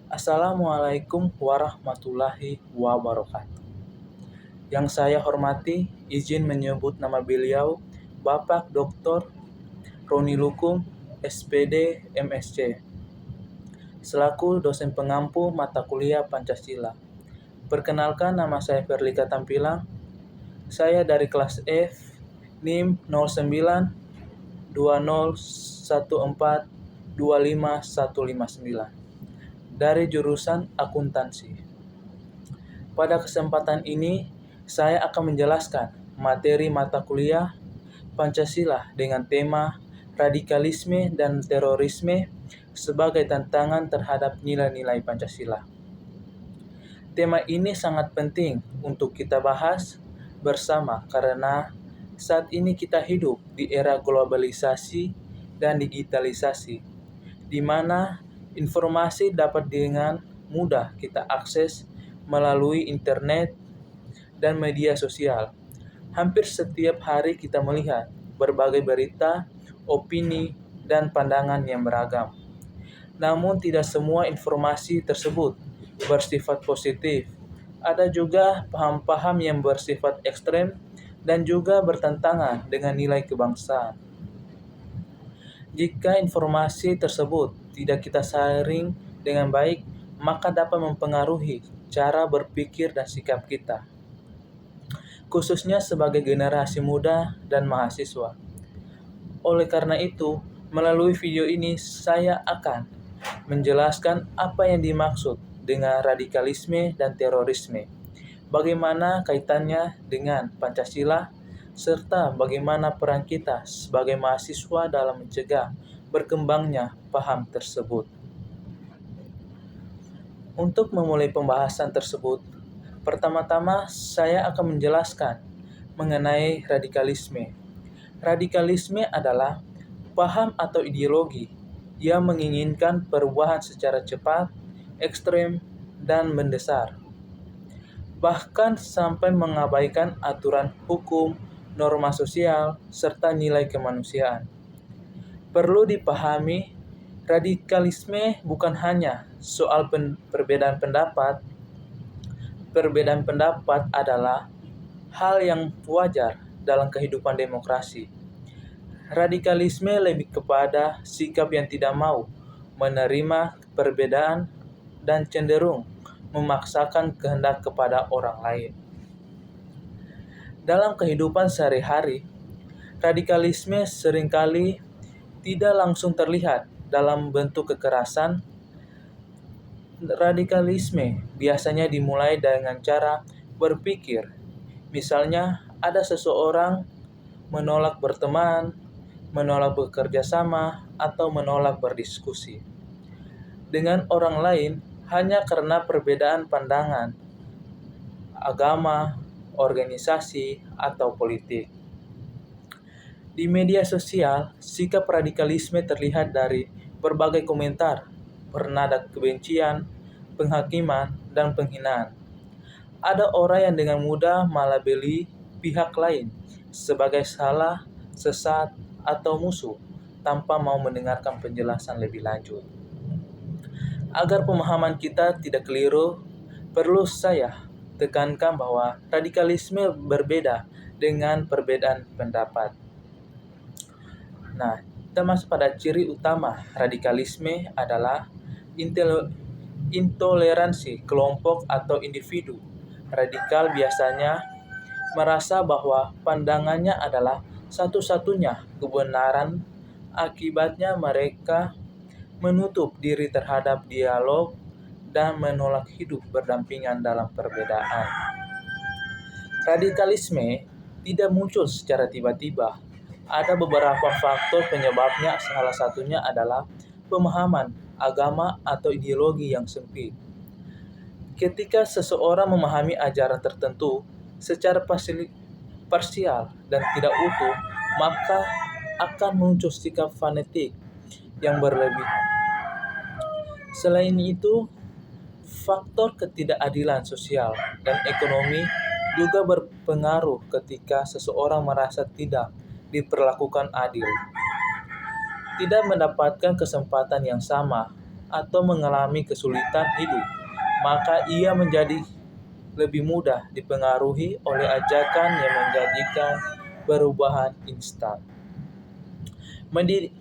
Assalamualaikum warahmatullahi wabarakatuh. Yang saya hormati, izin menyebut nama beliau, Bapak Dr. Roni Lukung, SPD MSc, selaku dosen pengampu mata kuliah Pancasila. Perkenalkan, nama saya Ferlika Tampilang. Saya dari kelas F, NIM 09 2014 25159 dari jurusan akuntansi. Pada kesempatan ini, saya akan menjelaskan materi mata kuliah Pancasila dengan tema radikalisme dan terorisme sebagai tantangan terhadap nilai-nilai Pancasila. Tema ini sangat penting untuk kita bahas bersama karena saat ini kita hidup di era globalisasi dan digitalisasi, di mana informasi dapat dengan mudah kita akses melalui internet dan media sosial. Hampir setiap hari kita melihat berbagai berita, opini, dan pandangan yang beragam. Namun tidak semua informasi tersebut bersifat positif. Ada juga paham-paham yang bersifat ekstrem dan juga bertentangan dengan nilai kebangsaan. Jika informasi tersebut tidak kita saring dengan baik, maka dapat mempengaruhi cara berpikir dan sikap kita, khususnya sebagai generasi muda dan mahasiswa. Oleh karena itu, melalui video ini saya akan menjelaskan apa yang dimaksud dengan radikalisme dan terorisme, bagaimana kaitannya dengan Pancasila, serta bagaimana peran kita sebagai mahasiswa dalam mencegah berkembangnya paham tersebut. Untuk memulai pembahasan tersebut, pertama-tama saya akan menjelaskan mengenai radikalisme. Radikalisme adalah paham atau ideologi yang menginginkan perubahan secara cepat, ekstrem, dan mendesak, bahkan sampai mengabaikan aturan hukum, norma sosial, serta nilai kemanusiaan. Perlu dipahami, radikalisme bukan hanya soal perbedaan pendapat. Perbedaan pendapat adalah hal yang wajar dalam kehidupan demokrasi. Radikalisme lebih kepada sikap yang tidak mau menerima perbedaan dan cenderung memaksakan kehendak kepada orang lain. Dalam kehidupan sehari-hari, radikalisme seringkali tidak langsung terlihat dalam bentuk kekerasan. Radikalisme biasanya dimulai dengan cara berpikir. Misalnya, ada seseorang menolak berteman, menolak bekerja sama, atau menolak berdiskusi dengan orang lain hanya karena perbedaan pandangan, agama, organisasi, atau politik. Di media sosial, sikap radikalisme terlihat dari berbagai komentar bernada kebencian, penghakiman, dan penghinaan. Ada orang yang dengan mudah melabeli pihak lain sebagai salah, sesat, atau musuh tanpa mau mendengarkan penjelasan lebih lanjut. Agar pemahaman kita tidak keliru, perlu saya tekankan bahwa radikalisme berbeda dengan perbedaan pendapat. Nah, termasuk pada ciri utama radikalisme adalah intoleransi kelompok atau individu. Radikal biasanya merasa bahwa pandangannya adalah satu-satunya kebenaran, akibatnya mereka menutup diri terhadap dialog dan menolak hidup berdampingan dalam perbedaan. Radikalisme tidak muncul secara tiba-tiba. Ada beberapa faktor penyebabnya, salah satunya adalah pemahaman agama atau ideologi yang sempit. Ketika seseorang memahami ajaran tertentu secara parsial dan tidak utuh, maka akan muncul sikap fanatik yang berlebihan. Selain itu, faktor ketidakadilan sosial dan ekonomi juga berpengaruh ketika seseorang merasa tidak diperlakukan adil, tidak mendapatkan kesempatan yang sama, atau mengalami kesulitan hidup, maka ia menjadi lebih mudah dipengaruhi oleh ajakan yang menjanjikan perubahan instan.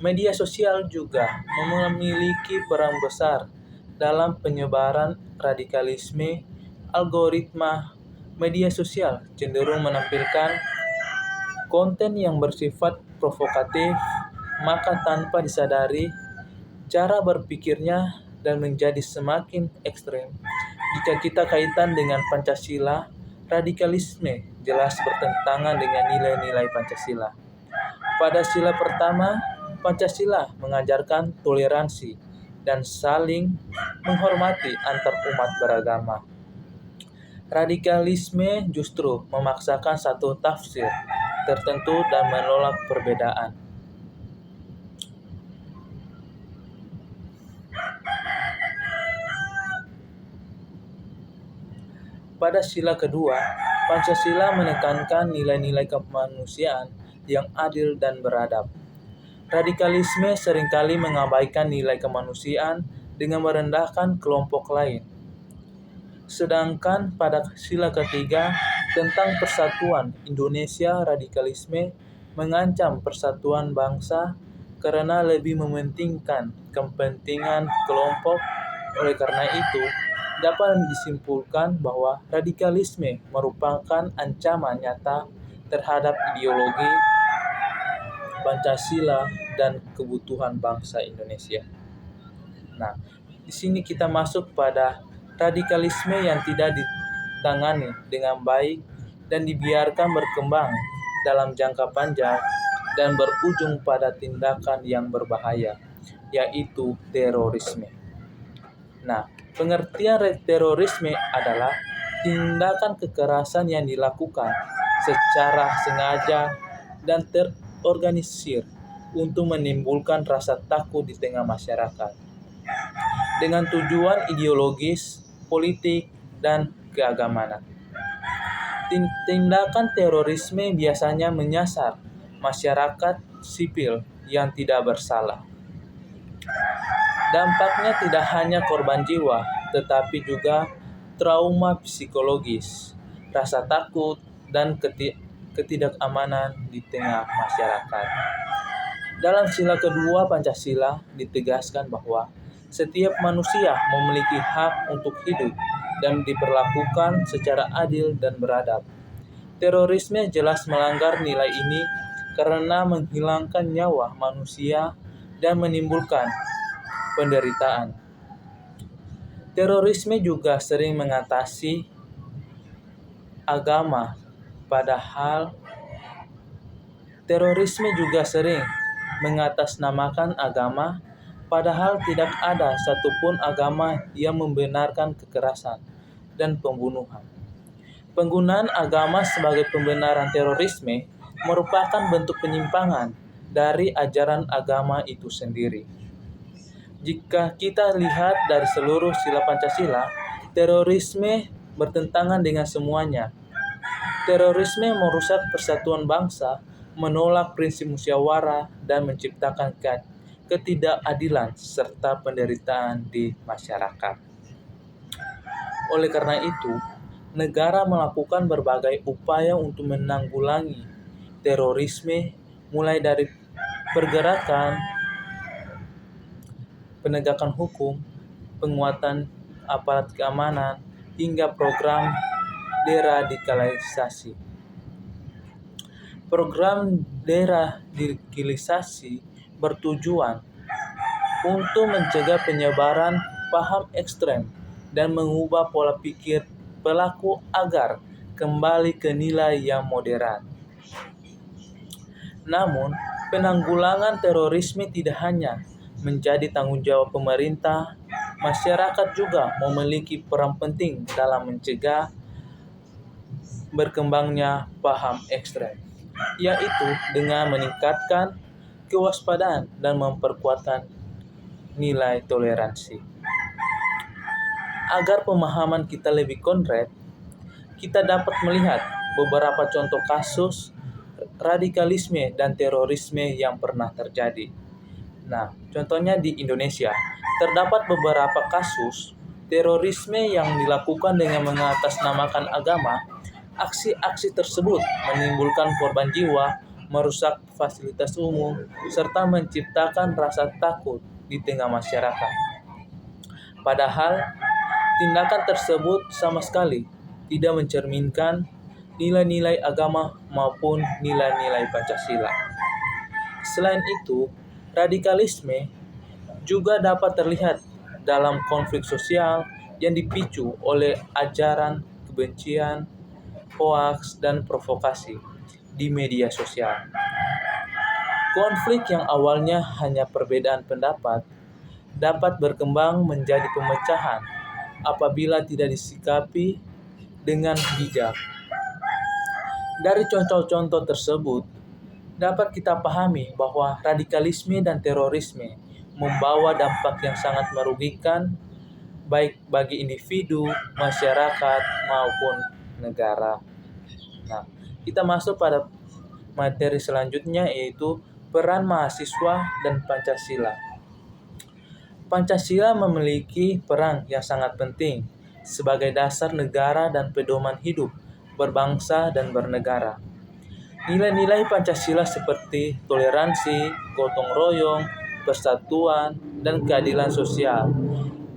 Media sosial juga memiliki peran besar dalam penyebaran radikalisme. Algoritma media sosial cenderung menampilkan konten yang bersifat provokatif, maka tanpa disadari, cara berpikirnya dan menjadi semakin ekstrem. Jika kita kaitan dengan Pancasila, radikalisme jelas bertentangan dengan nilai-nilai Pancasila. Pada sila pertama, Pancasila mengajarkan toleransi dan saling menghormati antar umat beragama. Radikalisme justru memaksakan satu tafsir tertentu dan menolak perbedaan. Pada sila kedua, Pancasila menekankan nilai-nilai kemanusiaan yang adil dan beradab. Radikalisme seringkali mengabaikan nilai kemanusiaan dengan merendahkan kelompok lain. Sedangkan pada sila ketiga tentang persatuan Indonesia, radikalisme mengancam persatuan bangsa karena lebih mementingkan kepentingan kelompok. Oleh karena itu, dapat disimpulkan bahwa radikalisme merupakan ancaman nyata terhadap ideologi Pancasila dan kebutuhan bangsa Indonesia. Nah, di sini kita masuk pada radikalisme yang tidak ditangani dengan baik dan dibiarkan berkembang dalam jangka panjang dan berujung pada tindakan yang berbahaya, yaitu terorisme. Nah, pengertian terorisme adalah tindakan kekerasan yang dilakukan secara sengaja dan terorganisir untuk menimbulkan rasa takut di tengah masyarakat dengan tujuan ideologis, politik, dan keagamaan. Tindakan terorisme biasanya menyasar masyarakat sipil yang tidak bersalah. Dampaknya tidak hanya korban jiwa, tetapi juga trauma psikologis, rasa takut, dan ketidakamanan di tengah masyarakat. Dalam sila kedua Pancasila ditegaskan bahwa setiap manusia memiliki hak untuk hidup dan diperlakukan secara adil dan beradab. Terorisme jelas melanggar nilai ini karena menghilangkan nyawa manusia dan menimbulkan penderitaan. Terorisme juga sering mengatasi agama, padahal terorisme juga sering mengatasnamakan agama, padahal tidak ada satupun agama yang membenarkan kekerasan dan pembunuhan. Penggunaan agama sebagai pembenaran terorisme merupakan bentuk penyimpangan dari ajaran agama itu sendiri. Jika kita lihat dari seluruh sila Pancasila, terorisme bertentangan dengan semuanya. Terorisme merusak persatuan bangsa, menolak prinsip musyawarah, dan menciptakan ketidakadilan serta penderitaan di masyarakat. Oleh karena itu, negara melakukan berbagai upaya untuk menanggulangi terorisme, mulai dari pergerakan, penegakan hukum, penguatan aparat keamanan, hingga program deradikalisasi. Program deradikalisasi bertujuan untuk mencegah penyebaran paham ekstrem dan mengubah pola pikir pelaku agar kembali ke nilai yang moderat. Namun, penanggulangan terorisme tidak hanya menjadi tanggung jawab pemerintah, masyarakat juga memiliki peran penting dalam mencegah berkembangnya paham ekstrem, yaitu dengan meningkatkan kewaspadaan dan memperkuatkan nilai toleransi. Agar pemahaman kita lebih konkret, kita dapat melihat beberapa contoh kasus radikalisme dan terorisme yang pernah terjadi. Nah, contohnya di Indonesia, terdapat beberapa kasus terorisme yang dilakukan dengan mengatasnamakan agama. Aksi-aksi tersebut menimbulkan korban jiwa, merusak fasilitas umum, serta menciptakan rasa takut di tengah masyarakat. Padahal, tindakan tersebut sama sekali tidak mencerminkan nilai-nilai agama maupun nilai-nilai Pancasila. Selain itu, radikalisme juga dapat terlihat dalam konflik sosial yang dipicu oleh ajaran kebencian, hoaks, dan provokasi di media sosial. Konflik yang awalnya hanya perbedaan pendapat dapat berkembang menjadi pemecahan apabila tidak disikapi dengan bijak. Dari contoh-contoh tersebut, dapat kita pahami bahwa radikalisme dan terorisme membawa dampak yang sangat merugikan baik bagi individu, masyarakat, maupun negara. Nah, kita masuk pada materi selanjutnya, yaitu peran mahasiswa dan Pancasila. Pancasila memiliki peran yang sangat penting sebagai dasar negara dan pedoman hidup berbangsa dan bernegara. Nilai-nilai Pancasila seperti toleransi, gotong royong, persatuan, dan keadilan sosial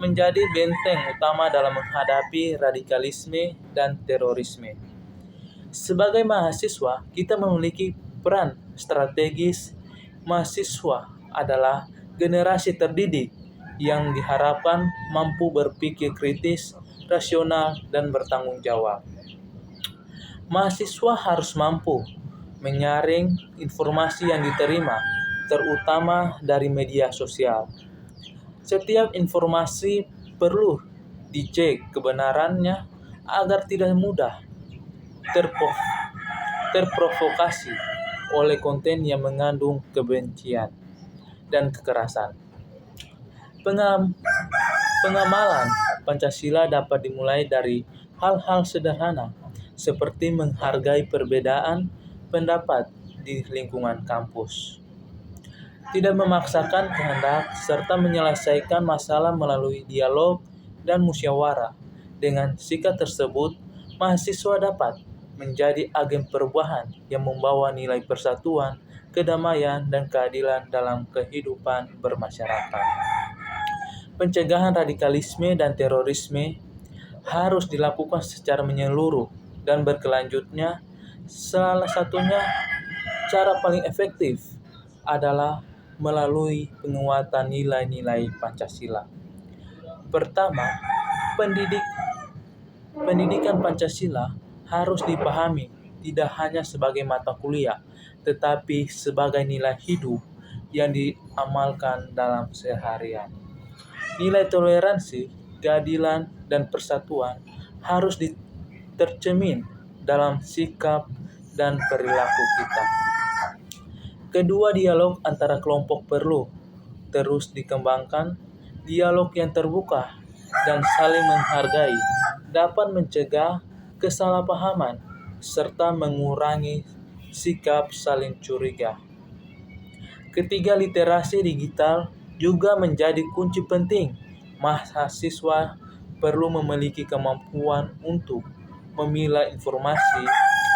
menjadi benteng utama dalam menghadapi radikalisme dan terorisme. Sebagai mahasiswa, kita memiliki peran strategis. Mahasiswa adalah generasi terdidik yang diharapkan mampu berpikir kritis, rasional, dan bertanggung jawab. Mahasiswa harus mampu menyaring informasi yang diterima, terutama dari media sosial. Setiap informasi perlu dicek kebenarannya agar tidak mudah terprovokasi oleh konten yang mengandung kebencian dan kekerasan. Pengamalan Pancasila dapat dimulai dari hal-hal sederhana, seperti menghargai perbedaan pendapat di lingkungan kampus, tidak memaksakan kehendak, serta menyelesaikan masalah melalui dialog dan musyawarah. Dengan sikap tersebut, mahasiswa dapat menjadi agen perubahan yang membawa nilai persatuan, kedamaian, dan keadilan dalam kehidupan bermasyarakat. Pencegahan radikalisme dan terorisme harus dilakukan secara menyeluruh dan berkelanjutnya. Salah satunya cara paling efektif adalah melalui penguatan nilai-nilai Pancasila. Pertama, pendidikan Pancasila harus dipahami tidak hanya sebagai mata kuliah, tetapi sebagai nilai hidup yang diamalkan dalam seharian. Nilai toleransi, keadilan, dan persatuan harus tercermin dalam sikap dan perilaku kita. Kedua, dialog antara kelompok perlu terus dikembangkan. Dialog yang terbuka dan saling menghargai dapat mencegah kesalahpahaman serta mengurangi sikap saling curiga. Ketiga, literasi digital juga menjadi kunci penting. Mahasiswa perlu memiliki kemampuan untuk memilah informasi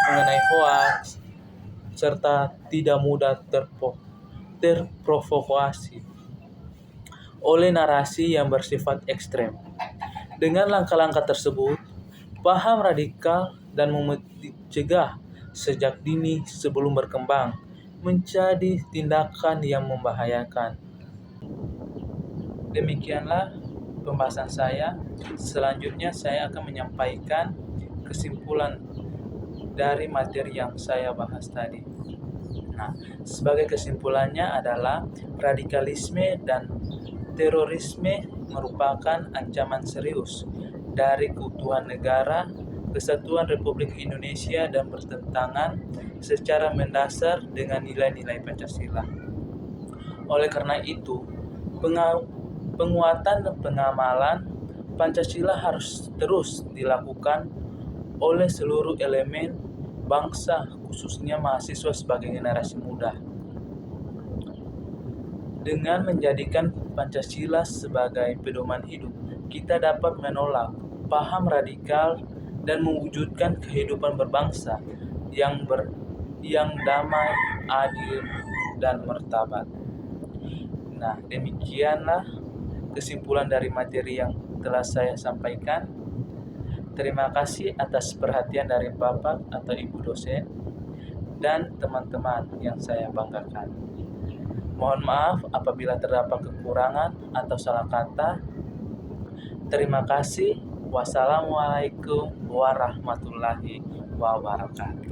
mengenai hoaks serta tidak mudah terprovokasi oleh narasi yang bersifat ekstrem. Dengan langkah-langkah tersebut, paham radikal dan mencegah sejak dini sebelum berkembang menjadi tindakan yang membahayakan. Demikianlah pembahasan saya. Selanjutnya saya akan menyampaikan kesimpulan dari materi yang saya bahas tadi. Nah, sebagai kesimpulannya adalah radikalisme dan terorisme merupakan ancaman serius dari keutuhan negara, kesatuan Republik Indonesia, dan bertentangan secara mendasar dengan nilai-nilai Pancasila. Oleh karena itu, penguatan dan pengamalan Pancasila harus terus dilakukan oleh seluruh elemen bangsa, khususnya mahasiswa sebagai generasi muda. Dengan menjadikan Pancasila sebagai pedoman hidup, kita dapat menolak paham radikal dan mewujudkan kehidupan berbangsa yang damai, adil, dan martabat. Nah, demikianlah kesimpulan dari materi yang telah saya sampaikan. Terima kasih atas perhatian dari Bapak atau Ibu dosen dan teman-teman yang saya banggakan. Mohon maaf apabila terdapat kekurangan atau salah kata. Terima kasih. Wassalamualaikum warahmatullahi wabarakatuh.